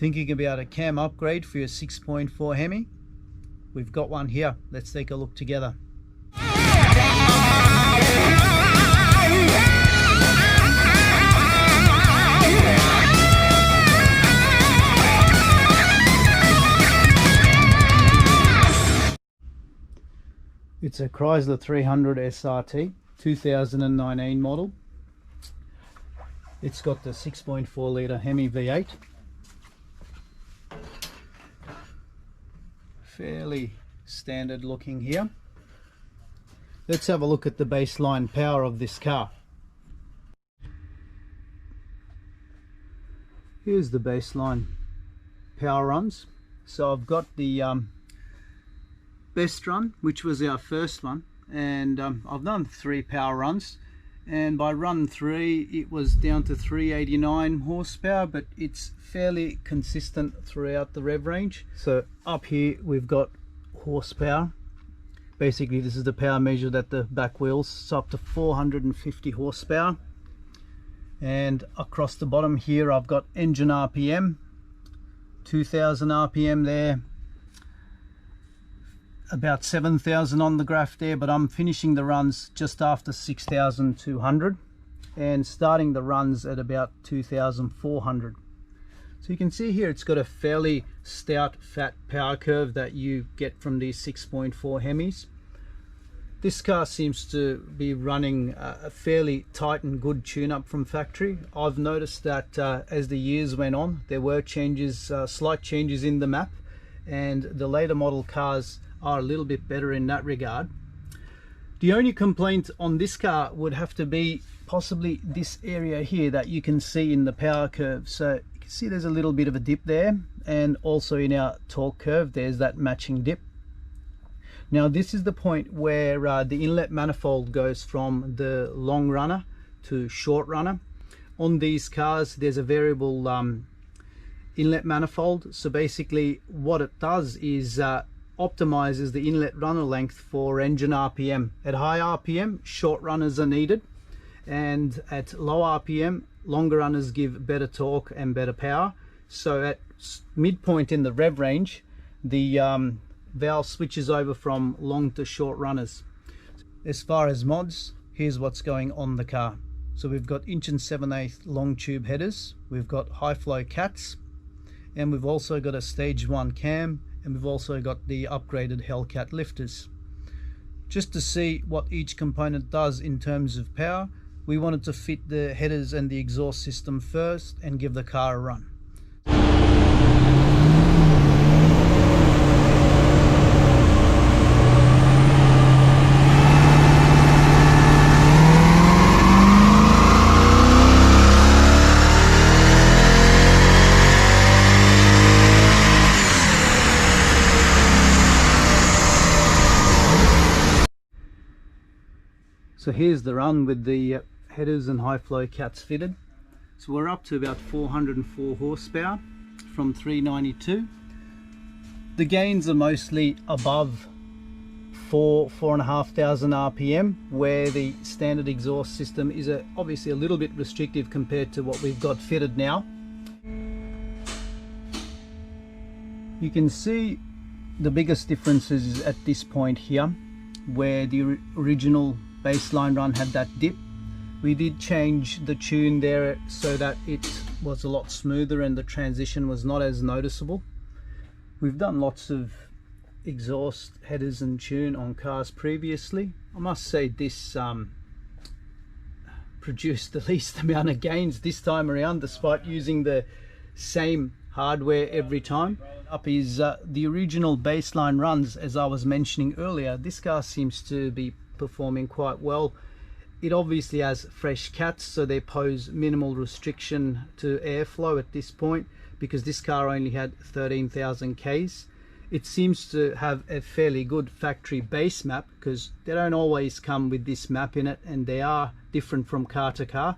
Thinking about a cam upgrade for your 6.4 Hemi? We've got one here. Let's take a look together. It's a Chrysler 300 SRT, 2019 model. It's got the 6.4 litre Hemi V8. Fairly standard looking here. Let's have a look at the baseline power of this car. Here's the baseline power runs. So I've got the best run, which was our first one, and I've done 3 power runs, and by run 3 it was down to 389 horsepower, but it's fairly consistent throughout the rev range. So up here we've got horsepower. Basically this is the power measured at the back wheels, so up to 450 horsepower. And across the bottom here I've got engine RPM, 2000 RPM there, about 7,000 on the graph there, but I'm finishing the runs just after 6,200 and starting the runs at about 2,400. So you can see here it's got a fairly stout fat power curve that you get from these 6.4 Hemis. This car seems to be running a fairly tight and good tune-up from factory. I've noticed that as the years went on, there were changes, slight changes in the map, and the later model cars are a little bit better in that regard. The only complaint on this car would have to be possibly this area here that you can see in the power curve. So you can see there's a little bit of a dip there, and also in our torque curve there's that matching dip. Now this is the point where the inlet manifold goes from the long runner to short runner. On these cars there's a variable inlet manifold, so basically what it does is optimizes the inlet runner length for engine RPM. At high RPM, short runners are needed, and at low RPM, longer runners give better torque and better power. So at midpoint in the rev range, the valve switches over from long to short runners. As far as mods, here's what's going on the car. So we've got 1 7/8" long tube headers, we've got high flow cats, and we've also got a stage 1 cam, and we've also got the upgraded Hellcat lifters. Just to see what each component does in terms of power, we wanted to fit the headers and the exhaust system first and give the car a run. So here's the run with the headers and high flow cats fitted. So we're up to about 404 horsepower from 392. The gains are mostly above 4,500 RPM, where the standard exhaust system is obviously a little bit restrictive compared to what we've got fitted now. You can see the biggest differences is at this point here, where the original baseline run had that dip. We did change the tune there so that it was a lot smoother and the transition was not as noticeable. We've done lots of exhaust headers and tune on cars previously. I must say this produced the least amount of gains this time around, despite using the same hardware every time. Up is the original baseline runs, as I was mentioning earlier. This car seems to be performing quite well. It obviously has fresh cats, so they pose minimal restriction to airflow at this point, because this car only had 13,000 Ks. It seems to have a fairly good factory base map, because they don't always come with this map in it, and they are different from car to car.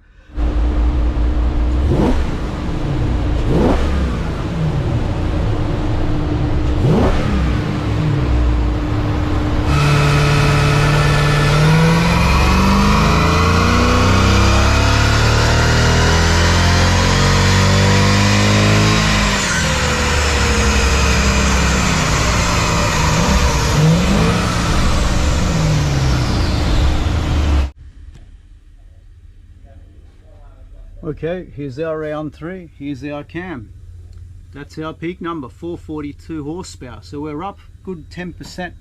Okay, here's our round 3, here's our cam. That's our peak number, 442 horsepower. So we're up good 10%.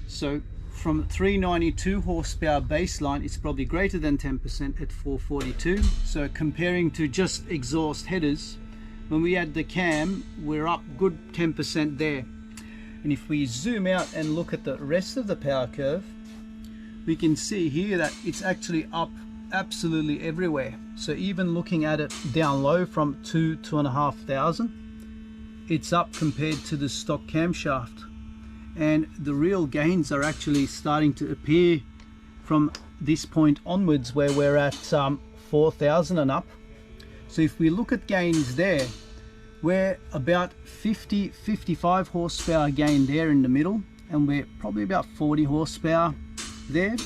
So from 392 horsepower baseline, it's probably greater than 10% at 442. So comparing to just exhaust headers, when we add the cam, we're up good 10% there. And if we zoom out and look at the rest of the power curve, we can see here that it's actually up absolutely everywhere. So even looking at it down low from 2,500, it's up compared to the stock camshaft. And the real gains are actually starting to appear from this point onwards, where we're at 4,000 and up. So if we look at gains there, we're about 55 horsepower gain there in the middle, and we're probably about 40 horsepower there,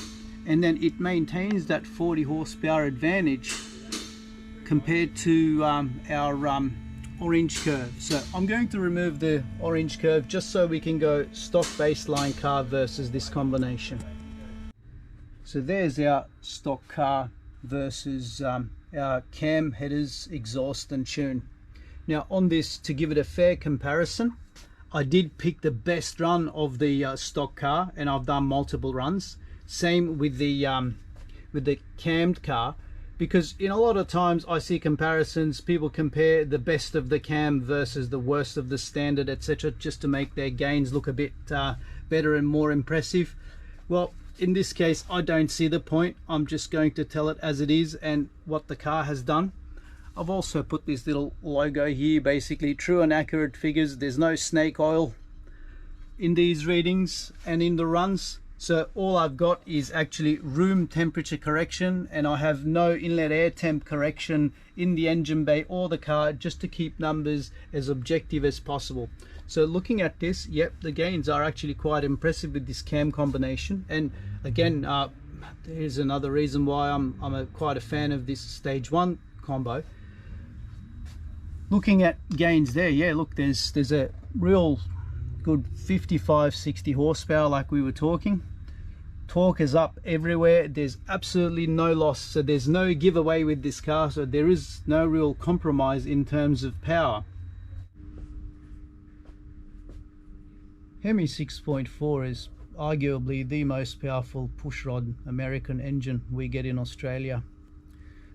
and then it maintains that 40 horsepower advantage compared to our orange curve. So I'm going to remove the orange curve just so we can go stock baseline car versus this combination. So there's our stock car versus our cam, headers, exhaust and tune. Now on this, to give it a fair comparison, I did pick the best run of the stock car, and I've done multiple runs. Same with the cammed car, because in a lot of times I see comparisons, people compare the best of the cam versus the worst of the standard, etc., just to make their gains look a bit better and more impressive. Well, in this case I don't see the point. I'm just going to tell it as it is and what the car has done. I've also put this little logo here, basically true and accurate figures. There's no snake oil in these readings and in the runs. So all I've got is actually room temperature correction, and I have no inlet air temp correction in the engine bay or the car, just to keep numbers as objective as possible. So looking at this, yep, the gains are actually quite impressive with this cam combination. And again, there's another reason why I'm quite a fan of this stage 1 combo. Looking at gains there, yeah, look, there's a real good 55-60 horsepower like we were talking. Torque is up everywhere. There's absolutely no loss, so there's no giveaway with this car, so there is no real compromise in terms of power. Hemi 6.4 is arguably the most powerful pushrod American engine we get in Australia.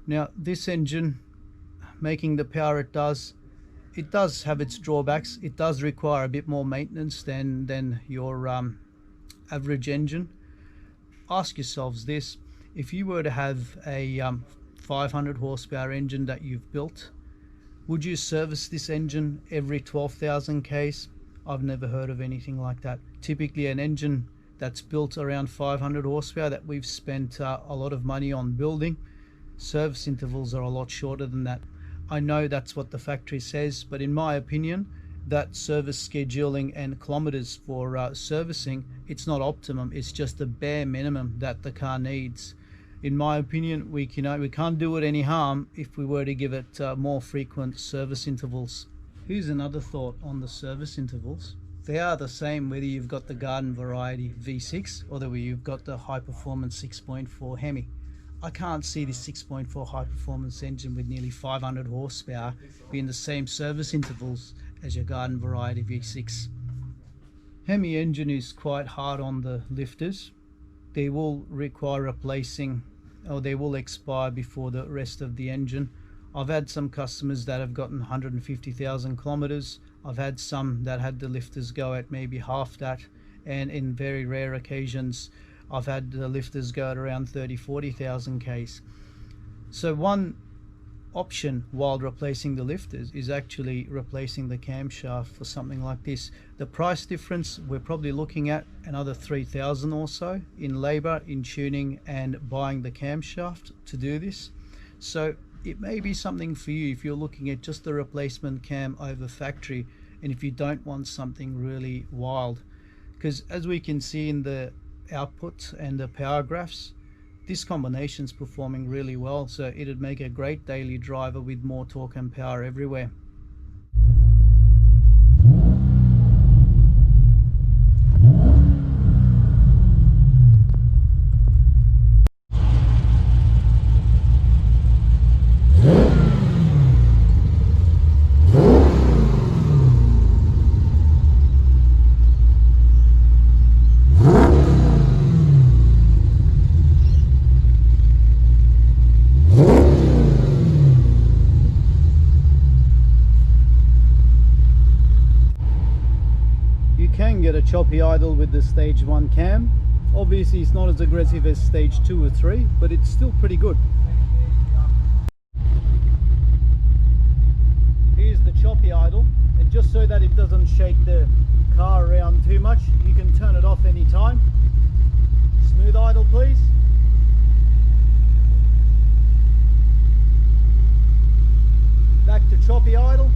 Now this engine, making the power it does have its drawbacks. It does require a bit more maintenance than your average engine. Ask yourselves this: if you were to have a 500 horsepower engine that you've built, would you service this engine every 12,000 Ks? I've never heard of anything like that. Typically an engine that's built around 500 horsepower that we've spent a lot of money on building, service intervals are a lot shorter than that. I know that's what the factory says, but in my opinion, that service scheduling and kilometers for servicing, it's not optimum. It's just the bare minimum that the car needs. In my opinion, we can't do it any harm if we were to give it more frequent service intervals. Here's another thought on the service intervals. They are the same whether you've got the garden variety V6 or whether you've got the high performance 6.4 Hemi. I can't see this 6.4 high performance engine with nearly 500 horsepower being the same service intervals as your garden variety V6. Hemi engine is quite hard on the lifters. They will require replacing, or they will expire before the rest of the engine. I've had some customers that have gotten 150,000 kilometers. I've had some that had the lifters go at maybe half that, and in very rare occasions I've had the lifters go at around 30,000-40,000 Ks. So one option while replacing the lifters is actually replacing the camshaft for something like this. The price difference, we're probably looking at another 3,000 or so in labor, in tuning and buying the camshaft to do this. So it may be something for you if you're looking at just the replacement cam over factory, and if you don't want something really wild, because as we can see in the output and the power graphs, this combination is performing really well, so it'd make a great daily driver with more torque and power everywhere. choppy idle with the stage 1 cam. Obviously it's not as aggressive as stage 2 or 3, but it's still pretty good. Here's the choppy idle, and just so that it doesn't shake the car around too much, you can turn it off anytime. Smooth idle please. Back to choppy idle.